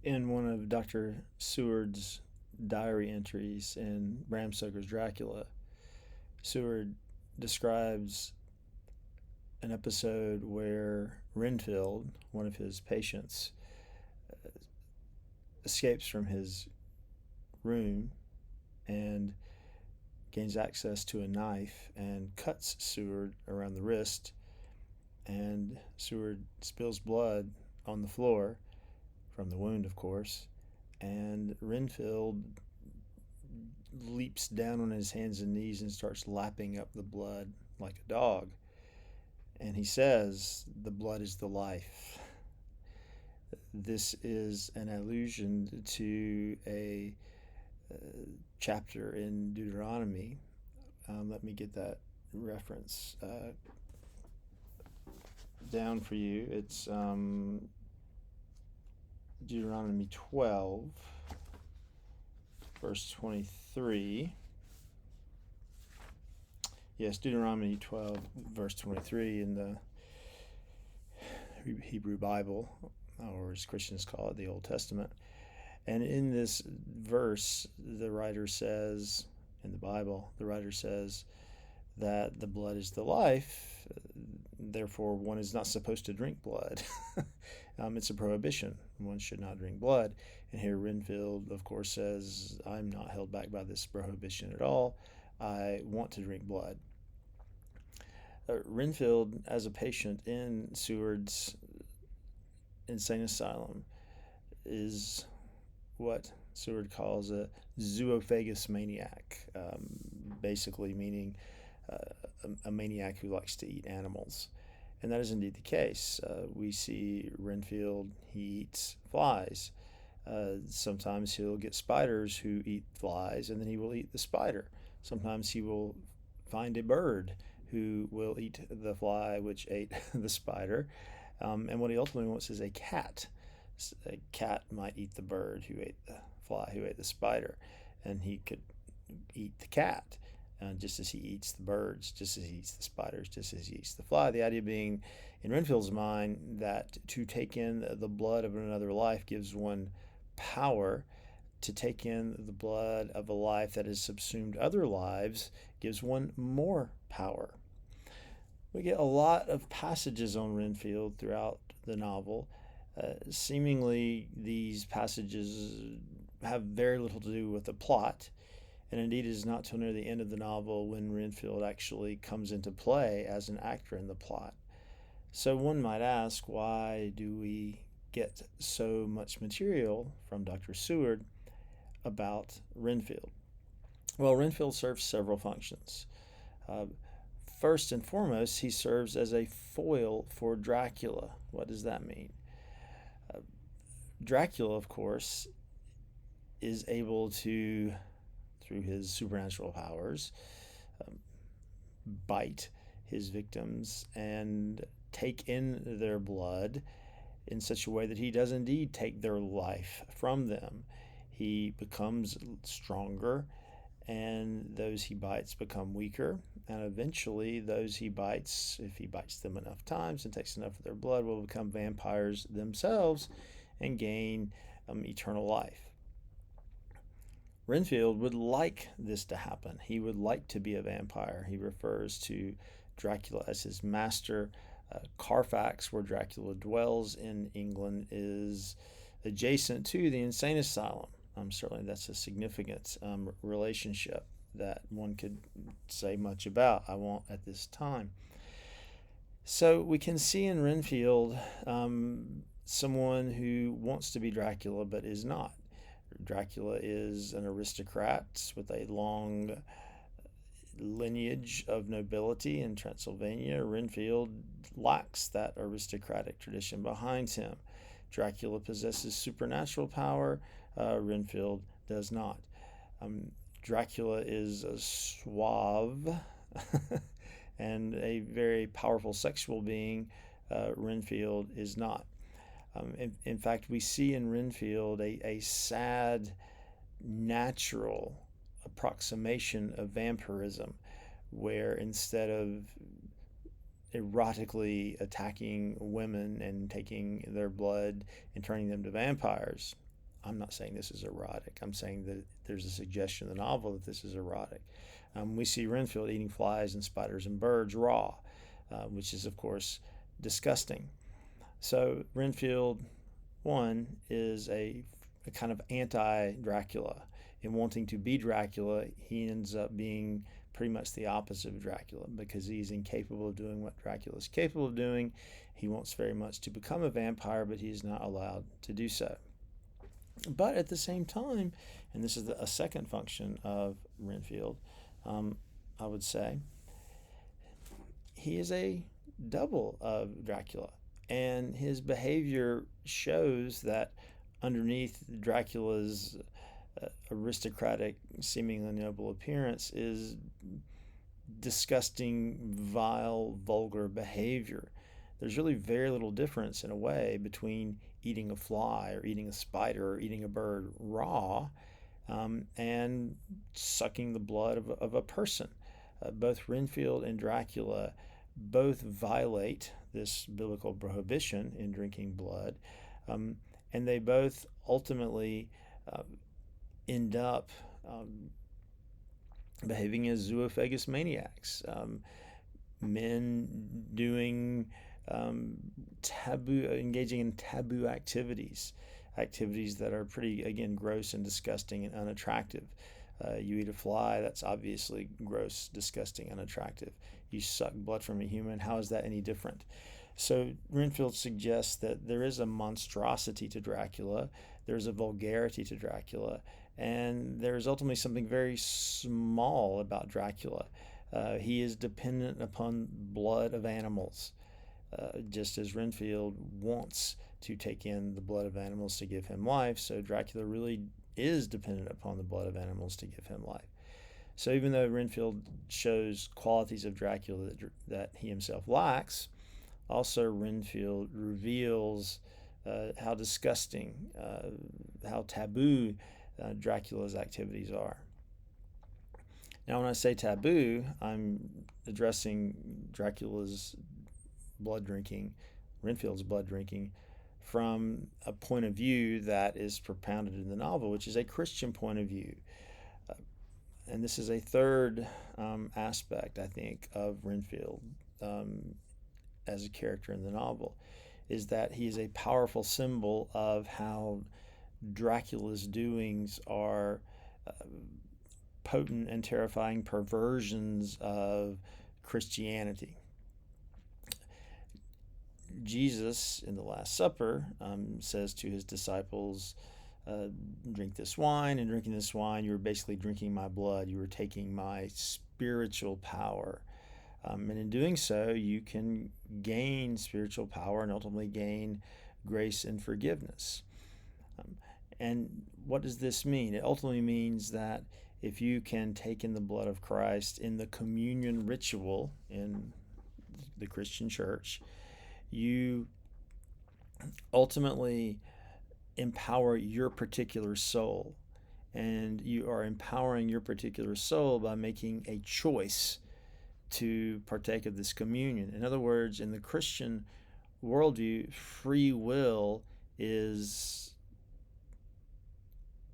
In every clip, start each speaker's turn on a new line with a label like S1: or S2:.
S1: In one of Dr. Seward's diary entries in Bram Stoker's Dracula, Seward describes an episode where Renfield, one of his patients, escapes from his room and gains access to a knife and cuts Seward around the wrist, and Seward spills blood on the floor from the wound, of course, and Renfield leaps down on his hands and knees and starts lapping up the blood like a dog. And he says, "The blood is the life." This is an allusion to a chapter in Deuteronomy. Let me get that reference down for you. It's Deuteronomy 12, verse 23. Yes, Deuteronomy 12, verse 23 in the Hebrew Bible, or as Christians call it, the Old Testament. And in this verse, the writer says, in the Bible, the writer says that the blood is the life, therefore one is not supposed to drink blood. It's a prohibition. One should not drink blood. And here Renfield, of course, says, I'm not held back by this prohibition at all. I want to drink blood. Renfield, as a patient in Seward's insane asylum, is what Seward calls a zoophagous maniac, basically meaning a maniac who likes to eat animals. And that is indeed the case. We see Renfield, he eats flies. Sometimes he'll get spiders who eat flies, and then he will eat the spider. Sometimes he will find a bird who will eat the fly which ate the spider. And what he ultimately wants is a cat. A cat might eat the bird who ate the fly who ate the spider, and he could eat the cat. Just as he eats the birds, just as he eats the spiders, just as he eats the fly. The idea being, in Renfield's mind, that to take in the blood of another life gives one power. To take in the blood of a life that has subsumed other lives gives one more power. We get a lot of passages on Renfield throughout the novel. Seemingly, these passages have very little to do with the plot. And indeed, it is not till near the end of the novel when Renfield actually comes into play as an actor in the plot. So one might ask, why do we get so much material from Dr. Seward about Renfield? Well, Renfield serves several functions. First and foremost, he serves as a foil for Dracula. What does that mean? Dracula, of course, is able to, through his supernatural powers, bite his victims and take in their blood in such a way that he does indeed take their life from them. He becomes stronger, and those he bites become weaker, and eventually those he bites, if he bites them enough times and takes enough of their blood, will become vampires themselves and gain eternal life. Renfield would like this to happen. He would like to be a vampire. He refers to Dracula as his master. Carfax, where Dracula dwells in England, is adjacent to the insane asylum. Certainly that's a significant relationship that one could say much about. I won't at this time. So we can see in Renfield someone who wants to be Dracula but is not. Dracula is an aristocrat with a long lineage of nobility in Transylvania. Renfield lacks that aristocratic tradition behind him. Dracula possesses supernatural power. Renfield does not. Dracula is a suave and a very powerful sexual being. Renfield is not. In fact, we see in Renfield a sad, natural approximation of vampirism, where instead of erotically attacking women and taking their blood and turning them to vampires, I'm not saying this is erotic. I'm saying that there's a suggestion in the novel that this is erotic. We see Renfield eating flies and spiders and birds raw, which is, of course, disgusting. So Renfield, one, is a kind of anti-Dracula. In wanting to be Dracula, he ends up being pretty much the opposite of Dracula because he's incapable of doing what Dracula is capable of doing. He wants very much to become a vampire, but he's not allowed to do so. But at the same time, and this is a second function of Renfield, I would say, he is a double of Dracula. And his behavior shows that underneath Dracula's aristocratic, seemingly noble appearance is disgusting, vile, vulgar behavior. There's really very little difference, in a way, between eating a fly or eating a spider or eating a bird raw and sucking the blood of a person. Both Renfield and Dracula both violate this biblical prohibition in drinking blood, and they both ultimately end up behaving as zoophagous maniacs. Men doing engaging in taboo activities that are pretty, again, gross and disgusting and unattractive. You eat a fly, that's obviously gross, disgusting, unattractive. You suck blood from a human, how is that any different? So Renfield suggests that there is a monstrosity to Dracula, there's a vulgarity to Dracula, and there's ultimately something very small about Dracula. He is dependent upon blood of animals, just as Renfield wants to take in the blood of animals to give him life, so Dracula really is dependent upon the blood of animals to give him life. So even though Renfield shows qualities of Dracula that he himself lacks, also Renfield reveals how disgusting, how taboo Dracula's activities are. Now, when I say taboo, I'm addressing Dracula's blood drinking, Renfield's blood drinking, from a point of view that is propounded in the novel, which is a Christian point of view. And this is a third aspect, I think, of Renfield as a character in the novel, is that he is a powerful symbol of how Dracula's doings are potent and terrifying perversions of Christianity. Jesus, in the Last Supper, says to his disciples, drink this wine, and drinking this wine, you were basically drinking my blood. You were taking my spiritual power. And in doing so, you can gain spiritual power and ultimately gain grace and forgiveness. And what does this mean? It ultimately means that if you can take in the blood of Christ in the communion ritual in the Christian church, you ultimately empower your particular soul. And you are empowering your particular soul by making a choice to partake of this communion. In other words, in the Christian worldview, free will is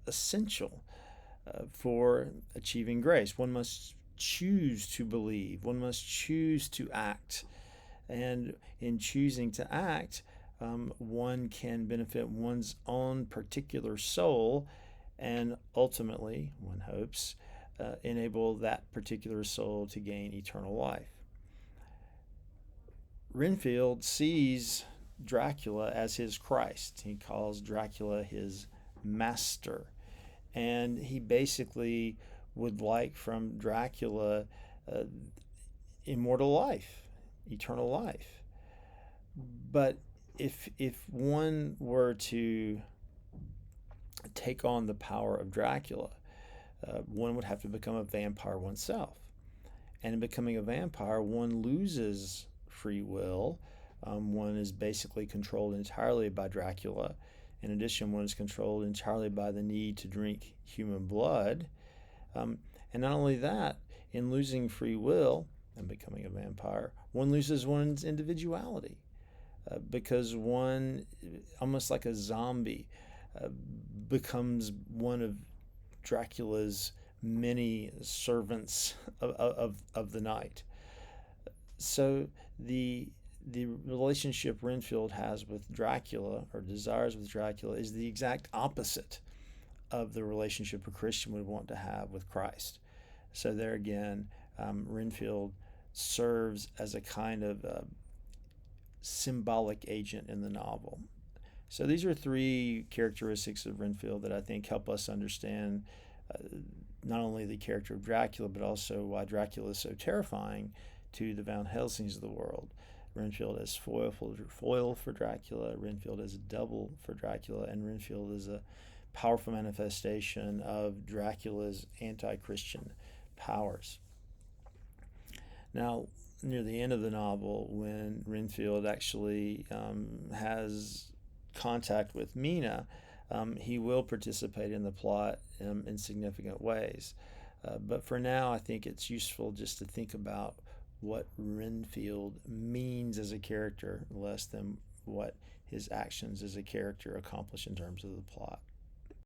S1: essential for achieving grace. One must choose to believe. One must choose to act. And in choosing to act, one can benefit one's own particular soul and ultimately, one hopes, enable that particular soul to gain eternal life. Renfield sees Dracula as his Christ. He calls Dracula his master. And he basically would like from Dracula immortal life, eternal life. But if one were to take on the power of Dracula, one would have to become a vampire oneself. And in becoming a vampire, one loses free will. One is basically controlled entirely by Dracula. In addition, one is controlled entirely by the need to drink human blood. And not only that, in losing free will and becoming a vampire, one loses one's individuality because one, almost like a zombie, uh, becomes one of Dracula's many servants of the night. So the the relationship Renfield has with Dracula, or desires with Dracula, is the exact opposite of the relationship a Christian would want to have with Christ. So there again, Renfield serves as a kind of symbolic agent in the novel. So these are three characteristics of Renfield that I think help us understand not only the character of Dracula, but also why Dracula is so terrifying to the Van Helsings of the world. Renfield as foil for Dracula, Renfield as a double for Dracula, and Renfield is a powerful manifestation of Dracula's anti Christian powers. Now, near the end of the novel, when Renfield actually has contact with Mina, he will participate in the plot in significant ways. But for now, I think it's useful just to think about what Renfield means as a character less than what his actions as a character accomplish in terms of the plot.